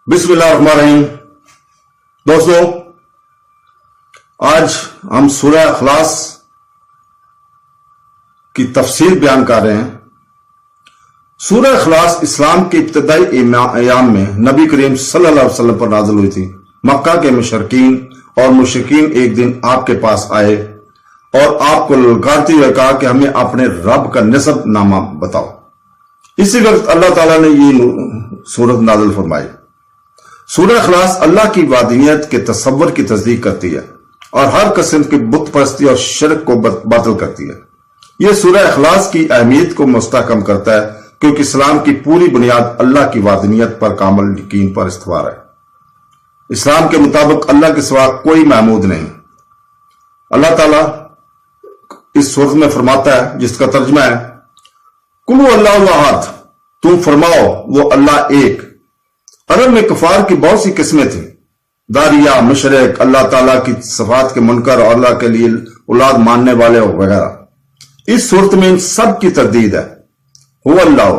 बिस्मिल्लाहिर्रहमानिर्रहीम। दोस्तों, आज हम सूरह इखलास की तफसीर बयान कर रहे हैं। सूरह इखलास इस्लाम के इब्तदाई अयाम में नबी करीम सल्लल्लाहु अलैहि वसल्लम पर नाज़िल हुई थी। मक्का के मुशरिकीन और मुशरिकीन एक दिन आपके पास आए और आपको ललकारते हुए कहा कि हमें अपने रब का निसब नामा बताओ। इसी वक्त अल्लाह ताला ने ये सूरत नाज़िल फरमाई। सूरह इखलास अल्लाह की वादियत के तसव्वुर की तस्दीक करती है और हर किस्म की बुत परस्ती और शिरक को बातिल करती है। यह सूरह इखलास की अहमियत को मुस्तहकम करता है क्योंकि इस्लाम की पूरी बुनियाद अल्लाह की वादियत पर कामिल यकीन पर इस्तवार है। इस्लाम के मुताबिक अल्लाह के सिवा कोई महमूद नहीं। अल्लाह ताला इस सूरत में फरमाता है, जिसका तर्जुमा है, कुलु अल्लाहु अहद, तुम फरमाओ वो अल्लाह एक। अरब में कफार की बहुत सी किस्में थी, दारिया, मुशरिक, अल्लाह ताला की सिफात के मुनकर और अल्लाह के लिए औलाद मानने वाले वगैरह। इस सूरत में इन सब की तरदीद है। हुवा अल्लाह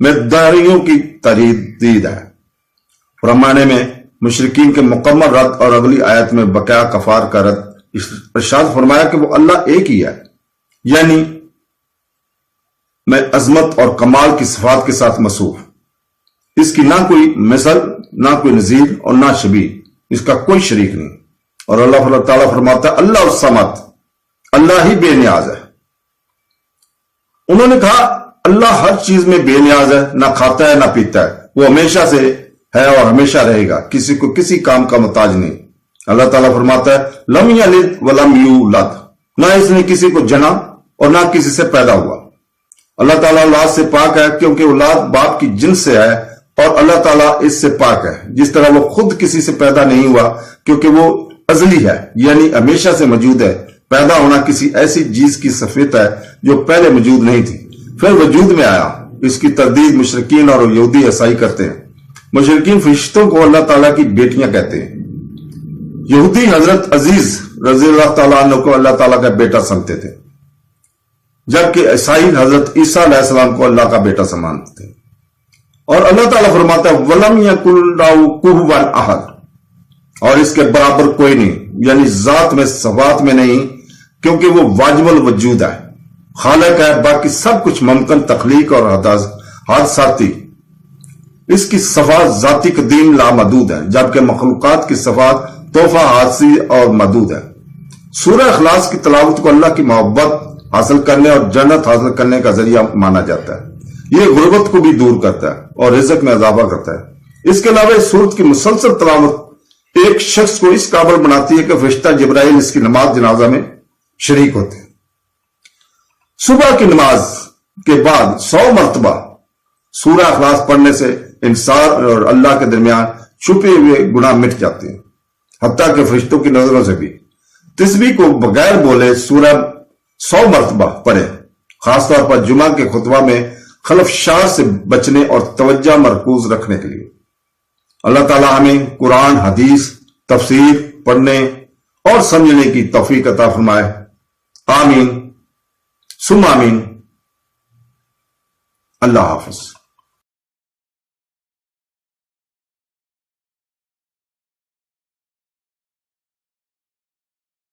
में दारियों की तरदीद है। फरमाने में मुशरिकीन के मुकम्मल रद्द और अगली आयत में बकाया कफार का रद्द इरशाद फरमाया कि वो अल्लाह एक ही है, यानी मैं अजमत और कमाल की सिफात के साथ मसूफ। इसकी ना कोई मिसल, ना कोई नजीर और ना शबी, इसका कोई शरीक नहीं। और अल्लाह ताला फरमाता है, अल्लाह उस-समद, अल्लाह ही बेनियाज है। उन्होंने कहा अल्लाह हर चीज में बेनियाज है, ना खाता है ना पीता है, वो हमेशा से है और हमेशा रहेगा, किसी को किसी काम का मुताज नहीं। अल्लाह ताला फरमाता है, लम यलिद व लम यूलद, ना इसने किसी को जना और ना किसी से पैदा हुआ। अल्लाह ताला औलाद से पाक है क्योंकि औलाद बाप की जिन्स से है और अल्लाह ताला इससे पाक है। जिस तरह वो खुद किसी से पैदा नहीं हुआ क्योंकि वो अजली है, यानी हमेशा से मौजूद है। पैदा होना किसी ऐसी चीज की सफियत है जो पहले मौजूद नहीं थी, फिर वजूद में आया। इसकी तरदीद मुशरिकीन और यहूदी ईसाई करते हैं। मुशरिकीन फरिश्तों को अल्लाह ताला की बेटियां कहते हैं। यहूदी हजरत अजीज रजी अल्लाह ताला अन्हु को अल्लाह ताला का बेटा समझते थे, जबकि ईसाई हजरत ईसा अलैहिस्सलाम को अल्लाह का बेटा समझते थे। और अल्लाह ताला फरमाता है, वलम यकुल लहु कुफुवन अहद, और इसके बराबर कोई नहीं, यानी जात में सफात में नहीं, क्योंकि वो वाजिबुल वजूद है, खालिक है। बाकी सब कुछ मुमकिन, तख्लीक और हादसाती। इसकी सफात जाती कदीम लामदूद है, जबकि मखलूकात की सफात तोहफा हादसी और मदूद है। सूरह इखलास की तलावत को अल्लाह की मोहब्बत हासिल करने और जन्नत हासिल करने का जरिया माना जाता है। ये गुर्बत को भी दूर करता है और रिज़्क में इजाफा करता है। इसके अलावा इस सूरत की मुसलसल तलावत एक शख्स को इस काबिल बनाती है कि फरिश्ता जिब्राइल इसकी नमाज जनाजा में शरीक होते हैं। सुबह की नमाज के बाद 100 मरतबा सूरह इखलास पढ़ने से इंसान और अल्लाह के दरमियान छुपे हुए गुनाह मिट जाते हैं, हत्ता के फरिश्तों की नजरों से भी। तस्बीह को बगैर बोले सूरह 100 मरतबा पढ़े, खासतौर पर जुमा के खुतबा में खलफशार से बचने और तवज्जो मरकूज रखने के लिए। अल्लाह ताला हमें कुरान, हदीस, तफसीर पढ़ने और समझने की तौफीक अता फरमाए। आमीन सुम्मा आमीन। अल्लाह हाफिज।